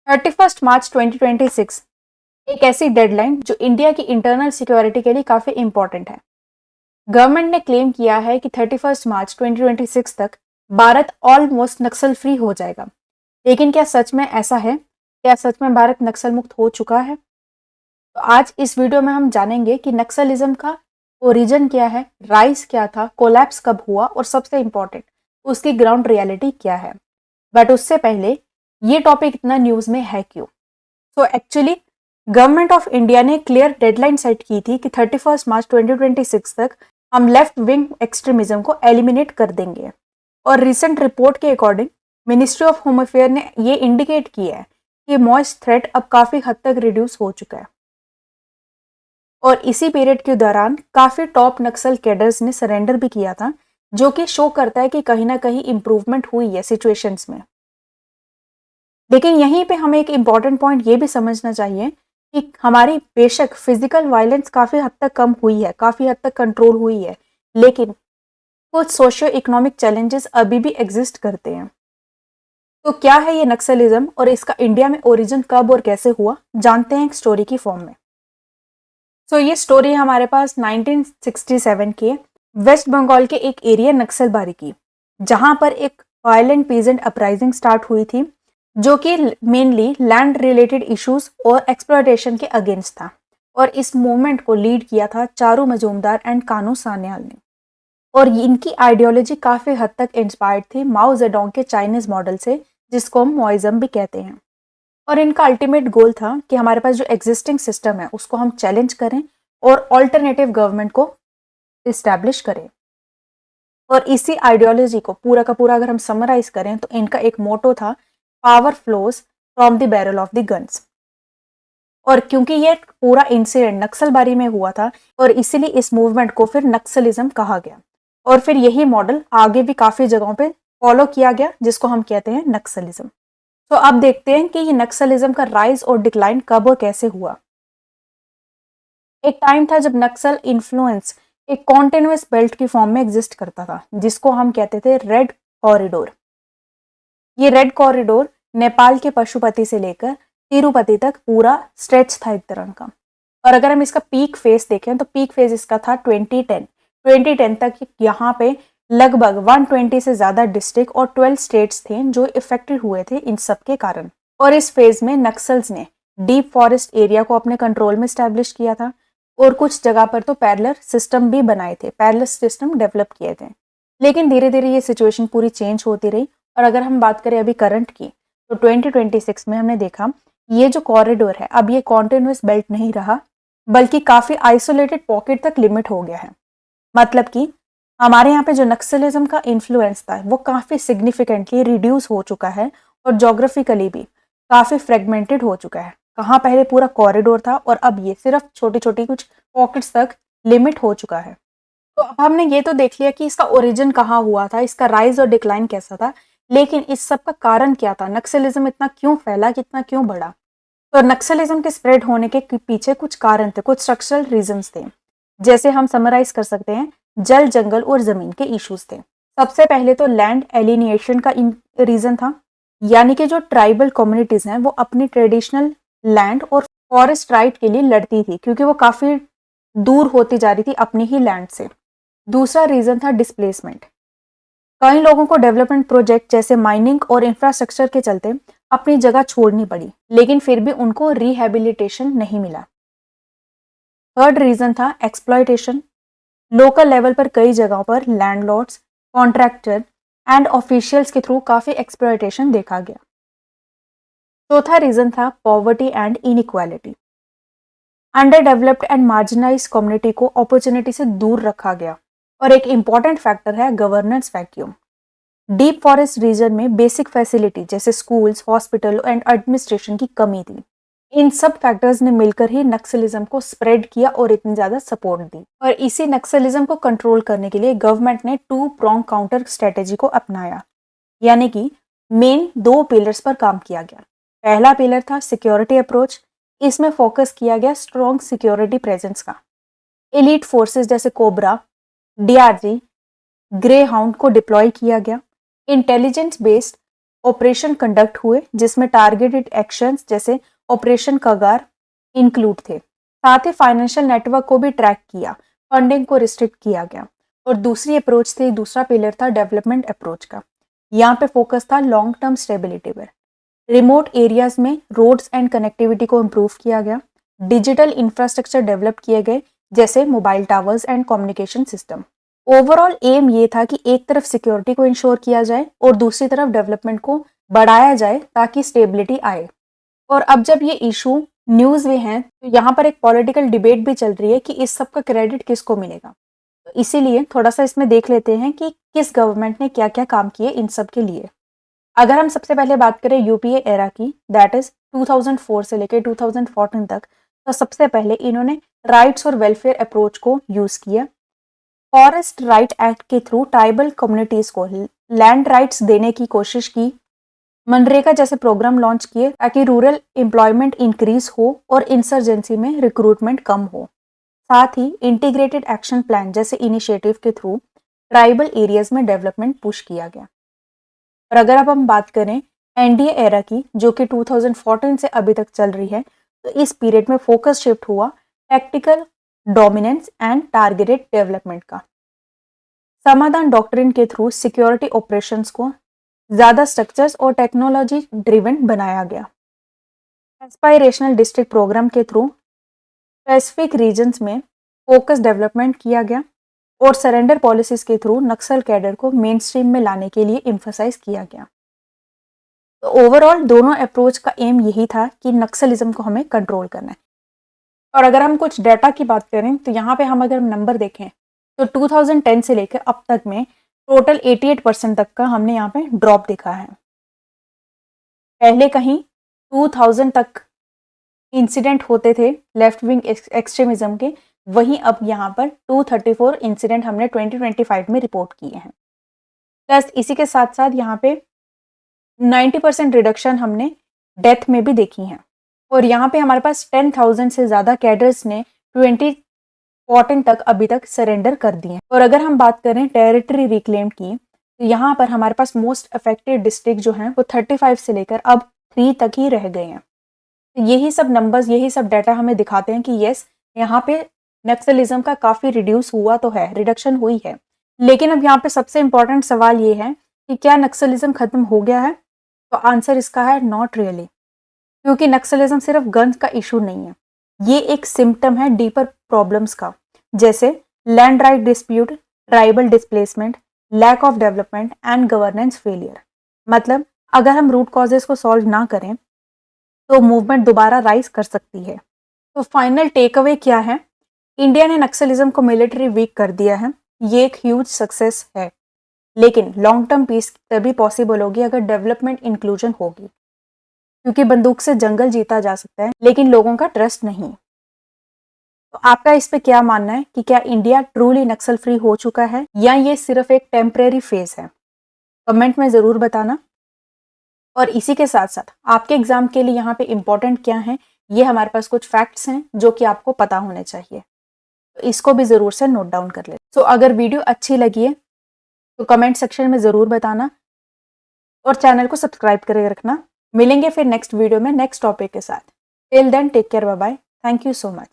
31 मार्च 2026 एक ऐसी डेडलाइन जो इंडिया की इंटरनल सिक्योरिटी के लिए काफी इंपॉर्टेंट है। गवर्नमेंट ने क्लेम किया है कि 31 मार्च 2026 तक भारत ऑलमोस्ट नक्सल फ्री हो जाएगा। लेकिन क्या सच में ऐसा है? क्या सच में भारत नक्सल मुक्त हो चुका है? तो आज इस वीडियो में हम जानेंगे कि नक्सलिज्म का ओरिजिन क्या है, राइज क्या था, कोलैप्स कब हुआ और सबसे इंपॉर्टेंट उसकी ग्राउंड रियलिटी क्या है। बट उससे पहले ये टॉपिक इतना न्यूज में है क्यों? तो एक्चुअली गवर्नमेंट ऑफ इंडिया ने क्लियर डेडलाइन सेट की थी कि 31 मार्च 2026 तक हम लेफ्ट विंग एक्सट्रीमिज्म को एलिमिनेट कर देंगे। और रिसेंट रिपोर्ट के according ministry of home affair ने ये इंडिकेट किया है कि मॉइस्ट थ्रेट अब काफी हद तक रिड्यूस हो चुका है। और इसी पीरियड के दौरान काफी टॉप नक्सल कैडर्स ने सरेंडर भी किया था, जो कि शो करता है कि कहीं ना कहीं इंप्रूवमेंट हुई है सिचुएशंस में। लेकिन यहीं पे हमें एक इम्पॉर्टेंट पॉइंट ये भी समझना चाहिए कि हमारी बेशक फिजिकल वायलेंस काफी हद तक कम हुई है, काफी हद तक कंट्रोल हुई है, लेकिन कुछ सोशियो इकोनॉमिक चैलेंजेस अभी भी एग्जिस्ट करते हैं। तो क्या है ये नक्सलिज्म और इसका इंडिया में ओरिजिन कब और कैसे हुआ, जानते हैं एक स्टोरी की फॉर्म में। ये स्टोरी है हमारे पास 1967 के वेस्ट बंगाल के एक एरिया नक्सलबारी की, जहां पर एक वायलेंट पीजेंट अपराइजिंग स्टार्ट हुई थी, जो कि मेनली लैंड रिलेटेड इश्यूज और एक्सप्लॉयटेशन के अगेंस्ट था। और इस मूवमेंट को लीड किया था चारू मजूमदार एंड कानू सान्याल ने। और इनकी आइडियोलॉजी काफी हद तक इंस्पायर्ड थी माओ जेडोंग के चाइनीज मॉडल से, जिसको हम मॉइज्म भी कहते हैं। और इनका अल्टीमेट गोल था कि हमारे पास जो एग्जिस्टिंग सिस्टम है उसको हम चैलेंज करें और ऑल्टरनेटिव गवर्नमेंट को इस्टेब्लिश करें। और इसी आइडियोलॉजी को पूरा का पूरा अगर हम समराइज करें तो इनका एक मोटो था, power flows from the barrel of the guns. और क्योंकि ये पूरा इंसिडेंट नक्सलबारी में हुआ था और इसीलिए इस मूवमेंट को फिर नक्सलिज्म कहा गया। और फिर यही मॉडल आगे भी काफी जगहों पे फॉलो किया गया, जिसको हम कहते हैं नक्सलिज्म। तो अब देखते हैं कि ये नक्सलिज्म का राइज और डिक्लाइन कब और कैसे हुआ। एक टाइम था जब नक्सल इन्फ्लुएंस एक कॉन्टिन्यूअस बेल्ट की फॉर्म में एग्जिस्ट करता था, जिसको हम कहते थे रेड कॉरिडोर। ये रेड कॉरिडोर नेपाल के पशुपति से लेकर तिरुपति तक पूरा स्ट्रेच था एक तरह का। और अगर हम इसका पीक फेज देखें तो पीक फेज इसका था 2010 तक। यहाँ पे लगभग 120 से ज्यादा डिस्ट्रिक्ट और 12 स्टेट्स थे जो इफेक्टेड हुए थे इन सब के कारण। और इस फेज में नक्सल्स ने डीप फॉरेस्ट एरिया को अपने कंट्रोल में स्टैब्लिश किया था और कुछ जगह पर तो पैरेलल सिस्टम भी बनाए थे, पैरेलल सिस्टम डेवलप किए थे। लेकिन धीरे धीरे ये सिचुएशन पूरी चेंज होती रही। और अगर हम बात करें अभी करंट की तो 2026 में हमने देखा ये जो कॉरिडोर है अब ये कॉन्टिन्यूअस बेल्ट नहीं रहा, बल्कि काफी आइसोलेटेड पॉकेट तक लिमिट हो गया है। मतलब कि हमारे यहाँ पे जो नक्सलिज्म का इन्फ्लुएंस था वो काफी सिग्निफिकेंटली रिड्यूस हो चुका है और जोग्राफिकली भी काफी फ्रेगमेंटेड हो चुका है। कहाँ पहले पूरा कॉरिडोर था और अब ये सिर्फ छोटी छोटी कुछ पॉकेट्स तक लिमिट हो चुका है। तो अब हमने ये तो देख लिया कि इसका ओरिजिन कहाँ हुआ था, इसका राइज और डिक्लाइन कैसा था, लेकिन इस सब का कारण क्या था, नक्सलिज्म इतना क्यों फैला, कितना क्यों बढ़ा। तो नक्सलिज्म के स्प्रेड होने के पीछे कुछ कारण थे, कुछ स्ट्रक्चरल रीजंस थे। जैसे हम समराइज कर सकते हैं, जल, जंगल और जमीन के इश्यूज थे। सबसे पहले तो लैंड एलिनिएशन का रीजन था, यानी कि जो ट्राइबल कम्युनिटीज हैं वो अपनी ट्रेडिशनल लैंड और फॉरेस्ट राइट के लिए लड़ती थी, क्योंकि वो काफी दूर होती जा रही थी अपनी ही लैंड से। दूसरा रीजन था डिस्प्लेसमेंट। कई लोगों को डेवलपमेंट प्रोजेक्ट जैसे माइनिंग और इंफ्रास्ट्रक्चर के चलते अपनी जगह छोड़नी पड़ी, लेकिन फिर भी उनको रिहेबिलिटेशन नहीं मिला। थर्ड रीजन था एक्सप्लॉयटेशन। लोकल लेवल पर कई जगहों पर लैंडलॉर्ड्स, कॉन्ट्रैक्टर एंड ऑफिशियल्स के थ्रू काफी एक्सप्लॉयटेशन देखा गया। चौथा रीजन था poverty and inequality. Under developed and marginalised community को अपॉर्चुनिटी से दूर रखा गया। और एक इंपॉर्टेंट फैक्टर है governance vacuum. Deep forest region में बेसिक फैसिलिटी जैसे स्कूल्स, हॉस्पिटल एंड एडमिनिस्ट्रेशन की कमी थी। इन सब फैक्टर्स ने मिलकर ही नक्सलिज्म को स्प्रेड किया और इतनी ज्यादा सपोर्ट दी। और इसी नक्सलिज्म को कंट्रोल करने के लिए गवर्नमेंट ने 2 प्रोंग काउंटर स्ट्रेटेजी को अपनाया, यानी कि मेन 2 पिलर्स पर काम किया गया। पहला पिलर था सिक्योरिटी अप्रोच। इसमें फोकस किया गया स्ट्रॉन्ग सिक्योरिटी प्रेजेंस का। एलीट फोर्सेस जैसे कोबरा, डीआरजी, ग्रे हाउंड को डिप्लॉय किया गया। इंटेलिजेंस बेस्ड ऑपरेशन कंडक्ट हुए जिसमें टारगेटेड एक्शंस जैसे ऑपरेशन कगार इंक्लूड थे। साथ ही फाइनेंशियल नेटवर्क को भी ट्रैक किया, फंडिंग को रिस्ट्रिक्ट किया गया। और दूसरी अप्रोच थी, दूसरा पिलर था डेवलपमेंट अप्रोच का। यहाँ पे फोकस था लॉन्ग टर्म स्टेबिलिटी पर। रिमोट एरियाज में रोड्स एंड कनेक्टिविटी को इम्प्रूव किया गया, डिजिटल इंफ्रास्ट्रक्चर डेवलप किए गए जैसे mobile towers and communication system. Overall aim ये था कि एक तरफ सिक्योरिटी को इंश्योर किया जाए और दूसरी तरफ डेवलपमेंट को बढ़ाया जाए ताकि स्टेबिलिटी आए। और अब जब ये इशू न्यूज में है तो यहाँ पर एक पॉलिटिकल डिबेट भी चल रही है कि इस सब का क्रेडिट किसको मिलेगा। तो इसीलिए थोड़ा सा इसमें देख लेते हैं कि किस गवर्नमेंट ने क्या क्या काम किए इन सब के लिए। अगर हम सबसे पहले बात करें यूपीए एरा की, दैट इज 2004 से लेकर 2014 तक, तो सबसे पहले इन्होंने राइट्स और वेलफेयर अप्रोच को यूज किया। फॉरेस्ट राइट एक्ट के थ्रू ट्राइबल कम्युनिटीज को लैंड राइट्स देने की कोशिश की। मनरेगा जैसे प्रोग्राम लॉन्च किए ताकि रूरल एम्प्लॉयमेंट इंक्रीज हो और इंसर्जेंसी में रिक्रूटमेंट कम हो। साथ ही इंटीग्रेटेड एक्शन प्लान जैसे इनिशिएटिव के थ्रू ट्राइबल एरियाज में डेवलपमेंट पुश किया गया। और अगर अब हम बात करें एनडीए एरा की, जो कि 2014 से अभी तक चल रही है, तो इस पीरियड में फोकस शिफ्ट हुआ tactical dominance and targeted development का। समाधान डॉक्ट्रिन के थ्रू सिक्योरिटी ऑपरेशंस को ज्यादा स्ट्रक्चर्स और टेक्नोलॉजी ड्रिवन बनाया गया। एस्पायरेशनल डिस्ट्रिक्ट प्रोग्राम के थ्रू स्पेसिफिक रीजन्स में फोकस डेवलपमेंट किया गया और सरेंडर पॉलिसीज के थ्रू नक्सल कैडर को मेन स्ट्रीम में लाने के लिए एम्फसाइज किया गया। तो ओवरऑल दोनों अप्रोच का एम यही था कि नक्सलिज्म को हमें कंट्रोल करना है। और अगर हम कुछ डाटा की बात करें तो यहाँ पे हम अगर नंबर देखें तो 2010 से लेकर अब तक में टोटल 88% तक का हमने यहाँ पे ड्रॉप देखा है। पहले कहीं 2000 तक इंसिडेंट होते थे लेफ्ट विंग एक्सट्रीमिज्म के, वहीं अब यहाँ पर 234 इंसिडेंट हमने 2025 में रिपोर्ट किए हैं। प्लस इसी के साथ साथ यहाँ पे 90% रिडक्शन हमने डेथ में भी देखी हैं। और यहाँ पे हमारे पास 10,000 से ज़्यादा कैडर्स ने 2014 तक अभी तक सरेंडर कर दिए। और अगर हम बात करें टेरिटरी रिक्लेम की, तो यहाँ पर हमारे पास मोस्ट अफेक्टेड डिस्ट्रिक्ट जो हैं वो 35 से लेकर अब 3 तक ही रह गए हैं। तो यही सब नंबर्स, यही सब डाटा हमें दिखाते हैं कि येस, यहाँ पे नक्सलिज्म का काफ़ी रिड्यूस हुआ तो है, रिडक्शन हुई है। लेकिन अब यहाँ पे सबसे इम्पोर्टेंट सवाल ये है कि क्या नक्सलिज्म खत्म हो गया है? तो आंसर इसका है नॉट रियली, क्योंकि नक्सलिज्म सिर्फ गन्स का इशू नहीं है, ये एक सिम्टम है डीपर प्रॉब्लम्स का, जैसे land right dispute, tribal displacement, lack of development and governance failure. मतलब अगर हम रूट कॉजेस को सॉल्व ना करें तो मूवमेंट दोबारा राइज कर सकती है। तो फाइनल टेक अवे क्या है? इंडिया ने नक्सलिज्म को मिलिट्री वीक कर दिया है, ये एक ह्यूज सक्सेस है, लेकिन लॉन्ग टर्म पीस तभी पॉसिबल होगी अगर डेवलपमेंट इंक्लूजन होगी, क्योंकि बंदूक से जंगल जीता जा सकता है लेकिन लोगों का ट्रस्ट नहीं। तो आपका इस पे क्या मानना है कि क्या इंडिया ट्रूली नक्सल फ्री हो चुका है या ये सिर्फ एक टेम्परेरी फेज है? कमेंट में ज़रूर बताना। और इसी के साथ साथ आपके एग्जाम के लिए यहाँ पे इम्पोर्टेंट क्या है, ये हमारे पास कुछ फैक्ट्स हैं जो कि आपको पता होने चाहिए, तो इसको भी ज़रूर से नोट डाउन कर ले। तो अगर वीडियो अच्छी लगी है तो कमेंट सेक्शन में ज़रूर बताना और चैनल को सब्सक्राइब करके रखना। मिलेंगे फिर नेक्स्ट वीडियो में नेक्स्ट टॉपिक के साथ। Till then take care, bye bye, thank you so much.